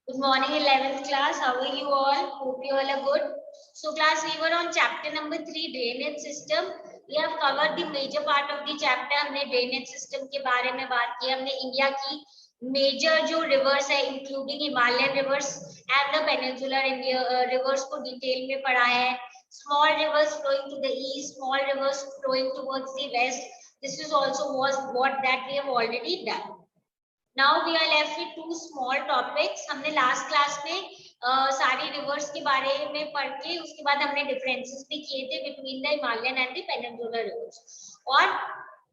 Good morning, 11th class. How are you all? Hope you all are good. So, class, we were on chapter number 3, drainage system. We have covered the major part of the chapter. हमने drainage system के बारे में बात की. हमने India की major जो rivers है, including Himalayan rivers and the peninsular rivers को detail में पढ़ा है. Small rivers flowing to the east, small rivers flowing towards the west. This is also was what that we have already done. Now we are left with two small topics. हमने last class में सारी rivers के बारे में पढ़ के उसके बाद हमने differences भी किए थे between the Himalayan and the peninsular rivers. और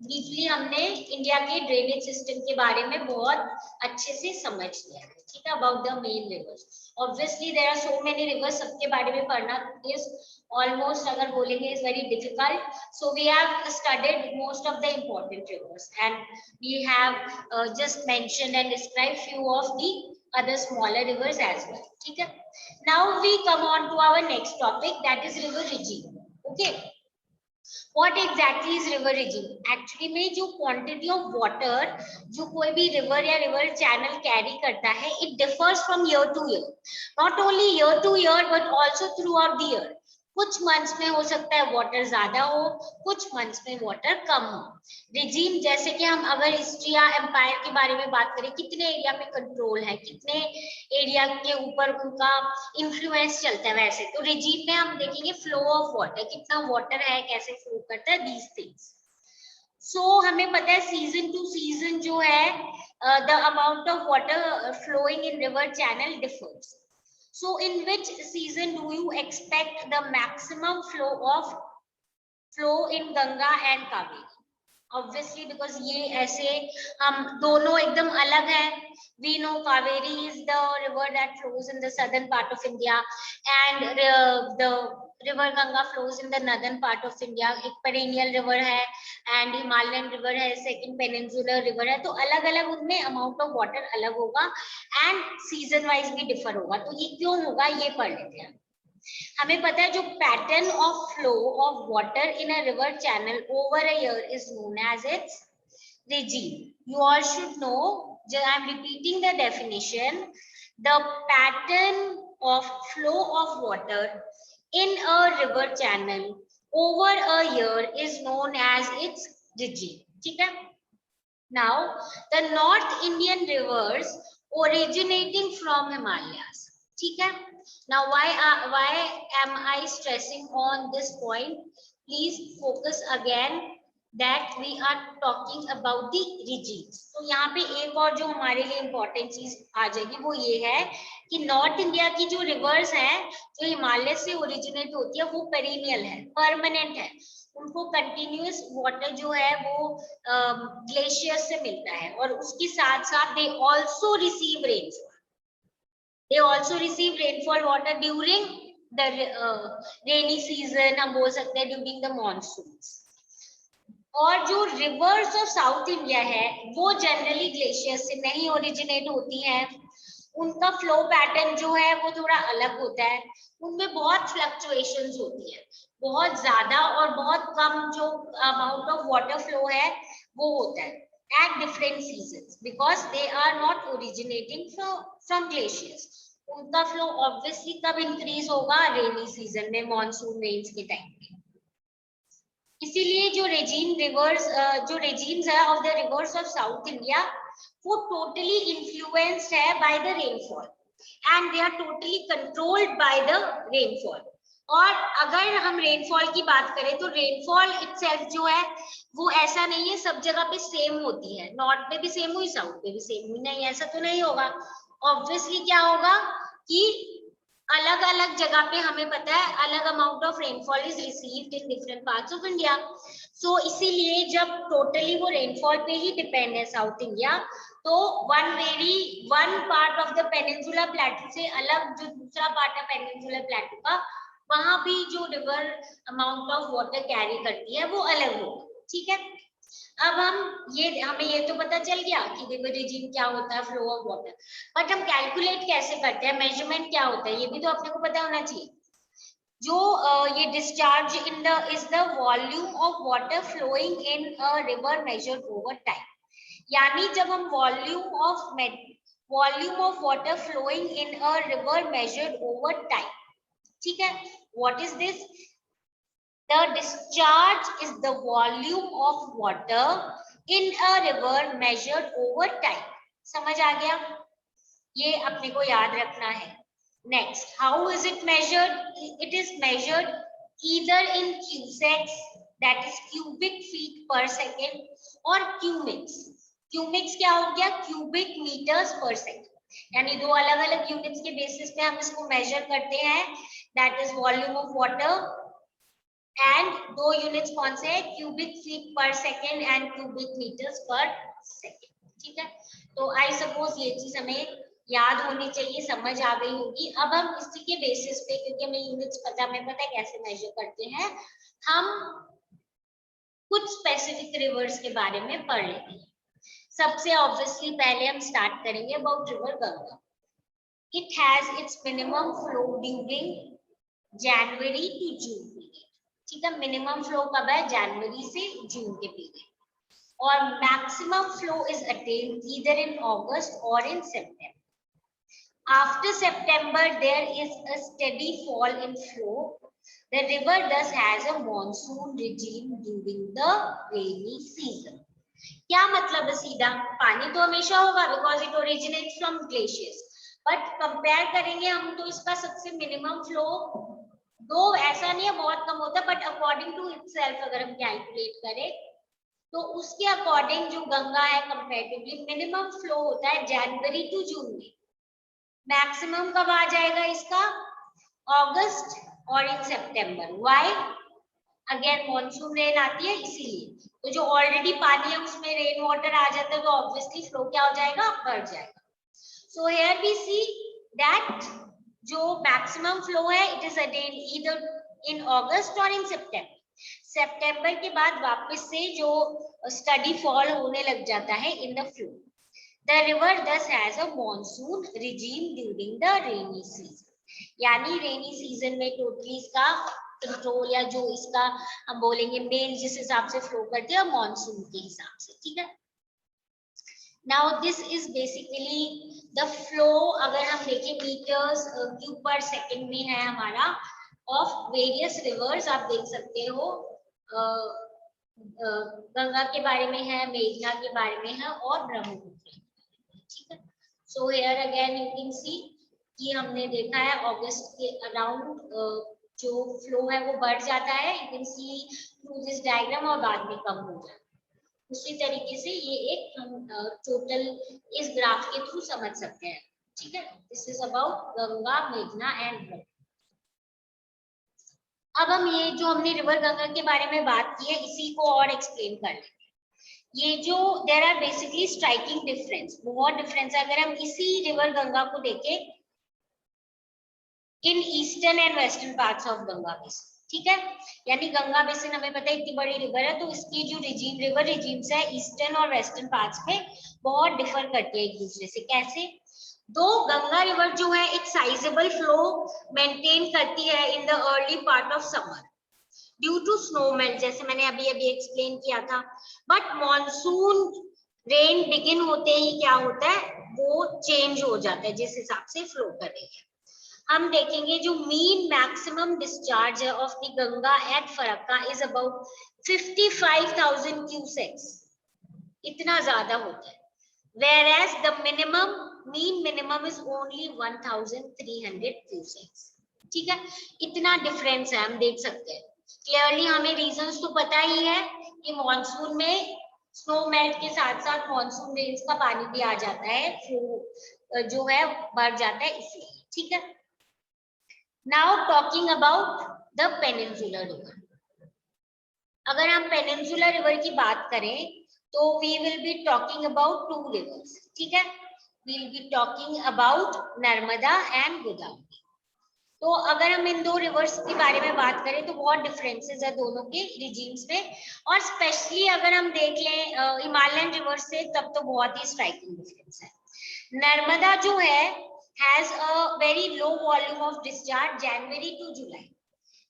briefly हमने इंडिया के drainage system के बारे में बहुत अच्छे से समझ लिया, ठीक है, about the main rivers. Obviously there are so many rivers, सबके बारे में पढ़ना is almost अगर बोलेंगे is very difficult. So we have studied most of the important rivers and we have just mentioned and described few of the other smaller rivers as well. ठीक है. Now we come on to our next topic, that is river regime. Okay. What exactly is river regime? Actually में जो quantity of water जो कोई भी river या river channel carry करता है, it differs from year to year. Not only year to year but also throughout the year. कुछ months में हो सकता है वाटर ज्यादा हो, कुछ मंथ्स में वाटर कम हो. रिजीम जैसे कि हम अगर हिस्ट्री या एम्पायर के बारे में बात करें, कितने एरिया पे कंट्रोल है, कितने एरिया के ऊपर उनका इन्फ्लुएंस चलता है, वैसे तो रिजीम में हम देखेंगे फ्लो ऑफ वाटर, कितना वाटर है, कैसे फ्लो करता है, दीज थिंग्स. सो हमें पता है सीजन टू सीजन जो है the amount of water flowing in river channel differs. So in which season do you expect the maximum flow in Ganga and Kaveri? Obviously because ये ऐसे हम दोनों एकदम अलग हैं. We know Kaveri is the river that flows in the southern part of India and the river Ganga flows in the northern part of India. एक perennial river है and Himalayan river है, second peninsular river है. तो अलग अलग उनमें amount of water अलग होगा and season wise भी differ होगा. तो ये क्यों होगा ये पढ़ लेते हैं. हमें पता है जो pattern of flow of water in a river channel over a year is known as its regime. You all should know, I am repeating the definition, the pattern of flow of water in a river channel over a year is known as its regime. ठीक है. Now the North Indian rivers originating from Himalayas. ठीक है. Now why am I stressing on this point? Please focus again that we are talking about the regimes. तो यहाँ पे एक और जो हमारे लिए इम्पोर्टेंट चीज आ जाएगी वो ये है कि नॉर्थ इंडिया की जो रिवर्स हैं जो हिमालय से ओरिजिनेट होती है वो पेरिनियल है, परमानेंट है. उनको कंटिन्यूअस वाटर जो है वो ग्लेशियर्स से मिलता है और उसके साथ साथ they also receive rainfall. They also receive rainfall water during the rainy season, हम बोल सकते हैं during the monsoons. और जो रिवर्स ऑफ साउथ इंडिया है वो जनरली ग्लेशियर से नहीं ओरिजिनेट होती हैं. उनका फ्लो पैटर्न जो है वो थोड़ा अलग होता है. उनमें बहुत फ्लक्चुएशंस होती है, बहुत ज्यादा और बहुत कम जो अमाउंट ऑफ वाटर फ्लो है वो होता है at different seasons because they are not originating from glaciers. उनका फ्लो ऑब्वियसली कब इंक्रीज होगा, रेनी सीजन में, मॉनसून रेन्स के टाइम पे. इसीलिए जो रेजीम्स है of the rivers of South India वो टोटली इन्फ्लुएंस्ड है by the rainfall and they are totally controlled by the rainfall. और अगर हम रेनफॉल की बात करें तो रेनफॉल इटसेल्फ जो है वो ऐसा नहीं है सब जगह पे सेम होती है. नॉर्थ पे भी सेम हुई, साउथ पे भी सेम हुई, नहीं ऐसा तो नहीं होगा. ऑब्वियसली क्या होगा कि अलग अलग जगह पे हमें पता है अलग amount of rainfall is received in different parts of India. So इसीलिए जब टोटली वो रेनफॉल पे ही डिपेंड है साउथ इंडिया तो one part of the peninsular plateau से अलग जो दूसरा पार्ट है पेनिनसुलर प्लेटू का वहां भी जो river amount of water carry करती है वो अलग होगा. ठीक है. अब हमें ये तो पता चल गया कि रिवर रिजीम क्या होता है, फ्लो ऑफ वाटर, बट हम कैलकुलेट कैसे करते हैं, मेजरमेंट क्या होता है ये भी तो अपने को पता होना चाहिए. जो ये discharge in the is the volume of water flowing in a river measured over time. यानी जब हम volume of volume of water flowing in a river measured over time. ठीक है, what is this? The discharge is the volume of water in a river measured over time. समझ आ गया? ये अपने को याद रखना है। Next, how is it measured? It is measured either in cusecs, that is cubic feet पर सेकेंड, और क्यूमिक्स। क्यूमिक्स क्या हो गया? क्यूबिक मीटर्स पर सेकेंड। यानी दो अलग अलग यूनिट्स के बेसिस पे हम इसको मेजर करते हैं, that is volume of water, and दो यूनिट्स कौन से हैं? क्यूबिक फीट पर सेकेंड एंड क्यूबिक मीटर्स पर सेकेंड। ठीक है, तो आई सपोज ये चीज हमें याद होनी चाहिए, समझ आ गई होगी। अब हम इसी के बेसिस पे, क्योंकि हमें यूनिट्स पता, हमें पता है कैसे मेजर करते हैं, हम कुछ स्पेसिफिक रिवर्स के बारे में पढ़ लेते हैं। सबसे ऑब्वियसली पहले हम स्टार्ट करेंगे about river Ganga. It has its minimum flow during January to June period. ठीक है, मिनिमम फ्लो कब है? जनवरी से जून के पीरियड। और maximum flow is attend either in अगस्त और in September. After September, there is a steady fall in flow. The river thus has a monsoon regime during the rainy season. क्या मतलब है? सीधा पानी तो हमेशा होगा because it originates from glaciers. But compare करेंगे हम तो इसका सबसे minimum flow, दो ऐसा नहीं है बहुत कम होता, but according to itself अगर हम calculate करें तो उसके अकॉर्डिंग जो गंगा है कंपैरेटिवली मिनिमम फ्लो होता है जनवरी टू जून में। मैक्सिमम कब आ जाएगा इसका? अगस्त और in September. Why? Again monsoon rain आती है इसीलिए। तो जो ऑलरेडी पानी है उसमें रेन वाटर आ जाता है तो ऑब्वियसली फ्लो क्या हो जाएगा? बढ़ जाएगा। So here we see that जो मैक्सिमम फ्लो है it is attend either in अगस्त और इन सितंबर। सितंबर के बाद वापस से जो स्टडी फॉल होने लग जाता है in the flow. The river thus has a monsoon regime during the rainy season. यानी रेनी सीजन में टोटली इसका कंट्रोल या जो इसका हम बोलेंगे मेन जिस हिसाब से फ्लो करती है मॉनसून के हिसाब से। ठीक है, now this is basically the flow. अगर हम देखें मीटर्स क्यूब पर सेकेंड में है हमारा ऑफ वेरियस रिवर्स। आप देख सकते हो गंगा के बारे में है, मेघना के बारे में है और ब्रह्मपुत्र। ठीक है, so here again you can see कि हमने देखा है अगस्त के अराउंड जो फ्लो है वो बढ़ जाता है। You can see through this diagram और बाद में कम हो जाता है। उसी तरीके से ये एक हम टोटल इस ग्राफ के थ्रू समझ सकते हैं। ठीक है, दिस इज अबाउट गंगा, मेघना एंड ब्रह्मपुत्र। अब हम ये जो हमने रिवर गंगा के बारे में बात की है इसी को और एक्सप्लेन कर लेंगे। ये जो there are basically striking difference, बहुत डिफरेंस है। अगर हम इसी रिवर गंगा को देखें in eastern and western parts of Ganga basin. ठीक है, यानी गंगा बेसिन हमें पता है इतनी बड़ी रिवर है तो इसकी जो रिवर रिजीम्स है ईस्टर्न और वेस्टर्न पार्ट्स में बहुत डिफर करती है एक दूसरे से। कैसे? दो गंगा रिवर जो है एक साइजेबल फ्लो मेंटेन करती है in the early part of summer due to snowmelt, जैसे मैंने अभी एक्सप्लेन किया था। बट मॉनसून रेन बिगिन होते ही क्या होता है? वो चेंज हो जाता है जिस हिसाब से फ्लो करेंगे। हम देखेंगे जो मीन मैक्सिमम डिस्चार्ज है of the Ganga at Farakka is about 55,000 cusecs. इतना ज्यादा होता है। whereas the mean minimum is only 1,300 cusecs. ठीक है, इतना डिफरेंस है, हम देख सकते हैं क्लियरली। हमें रीजंस तो पता ही है कि मॉनसून में स्नो मेल्ट के साथ साथ मॉनसून रेन्स का पानी भी आ जाता है, फ्लो जो है बढ़ जाता है इसलिए। ठीक है, now talking about the peninsular river. अगर हम पेनिनसुलर रिवर की बात करें तो we will be talking about two rivers. ठीक है, we will be talking about Narmada and Godavari. तो अगर हम इन दो रिवर्स के बारे में बात करें तो बहुत डिफरेंसेस है दोनों के रिजीम्स में। और स्पेशली अगर हम देख लें हिमालयन रिवर से तब तो बहुत ही स्ट्राइकिंग डिफरेंस है। नर्मदा जो है has a very low volume of discharge January to July.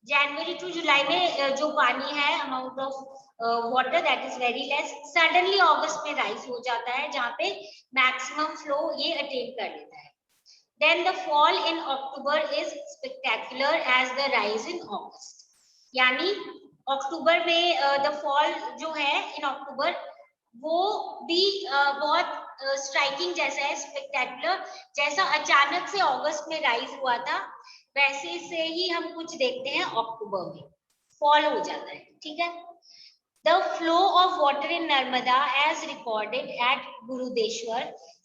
January to July में जो पानी है amount of water that is very less, suddenly अगस्त में राइज हो जाता है जहाँ पे मैक्सिमम फ्लो ये अटेन कर लेता है. Then the fall in October is spectacular as the rise in August. यानी अक्टूबर में द फॉल जो है इन अक्टूबर वो भी बहुत स्ट्राइकिंग जैसा है, स्पेक्टेकुलर जैसा अचानक से अगस्त में राइज हुआ था वैसे से ही हम कुछ देखते हैं अक्टूबर में फॉल हो जाता है. ठीक है. The flow of water in Narmada as recorded at Gurudeshwar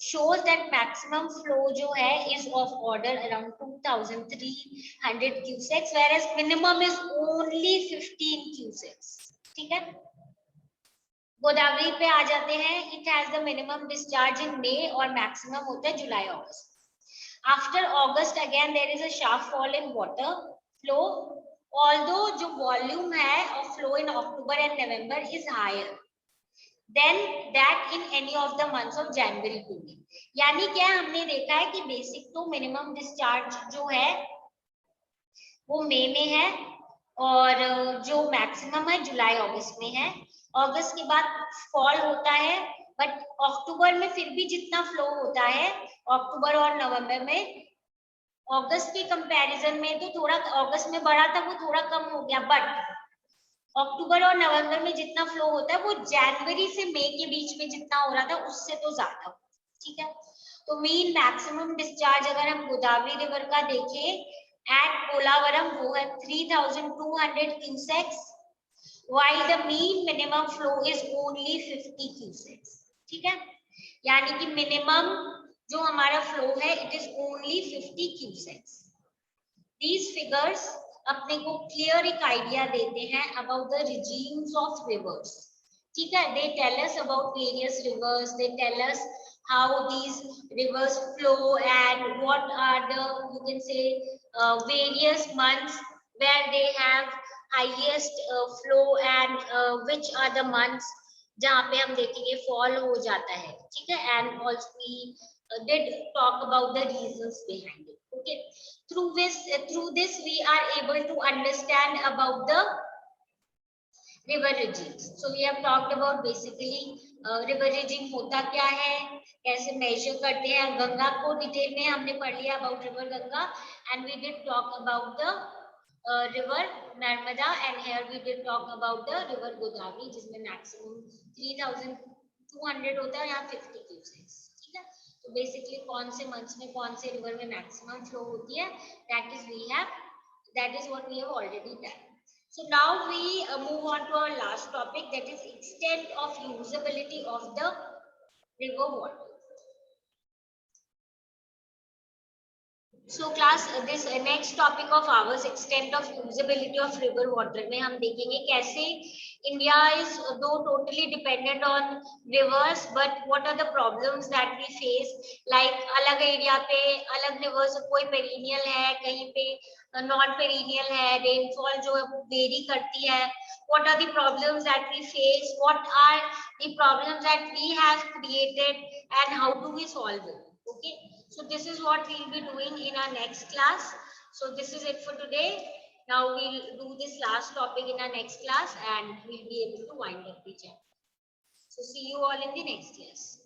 shows that maximum flow जो है is of order around 2300 cusecs whereas minimum is only 15 cusecs. ठीक है. गोदावरी पे आ जाते हैं. It has the minimum discharge in May और maximum होता है July August. After August again there is a sharp fall in water flow. Although जो volume है of flow in October and November is higher than that in any of the months of January to May. यानी क्या हमने देखा है कि basic तो minimum discharge जो है वो मई में है और जो मैक्सिमम है जुलाई अगस्त में है. अगस्त के बाद फॉल होता है बट अक्टूबर में फिर भी जितना फ्लो होता है अक्टूबर और नवंबर में अगस्त के कंपैरिजन में तो थोड़ा अगस्त में बढ़ा था वो थोड़ा कम हो गया बट अक्टूबर और नवंबर में जितना फ्लो होता है वो जनवरी से मई के बीच में जितना हो रहा था उससे तो ज्यादा. ठीक है. तो मीन मैक्सिमम डिस्चार्ज अगर हम गोदावरी रिवर का देखें एट पोलावरम वो है 3200 cusecs while the mean minimum flow is only 50 cusecs. ठीक है. यानी कि मिनिमम जो हमारा फ्लो है it is only 50 cusecs. These figures अपने को क्लियर एक आइडिया देते हैं about the regimes of reverse. ठीक है. They tell us about various rivers. They tell us how these rivers flow and what are the you can say various months where they have highest flow and which are the months जहाँ पे हम देखेंगे fall हो जाता है. ठीक है. And also we did talk about the reasons behind it. Okay. Through this we are able to understand about the river regimes. So we have talked about basically river regime होता क्या है, कैसे measure करते हैं. गंगा को detail में हमने पढ़ लिया about river Ganga and we did talk about the river Narmada and here we did talk about the river Godavari जिसमें maximum 3200 होता है, यहाँ 50 cusecs. ठीक है. तो बेसिकली कौन से मंथ्स में कौन से रिवर में मैक्सिमम फ्लो होती है that is what we have already done. So now we move on to our last topic, that is extent of usability of the river water. So class, this next topic of ours, extent of usability of river water में हम देखेंगे कैसे India is though totally dependent on rivers, but what are the problems that we face? Like अलग area पे अलग rivers, कोई perennial है, कहीं पे non perennial है, rainfall जो है वो vary करती है. What are the problems that we face? What are the problems that we have created and how do we solve it? Okay. So this is what we'll be doing in our next class. So this is it for today. Now we'll do this last topic in our next class and we'll be able to wind up the chapter. So see you all in the next class.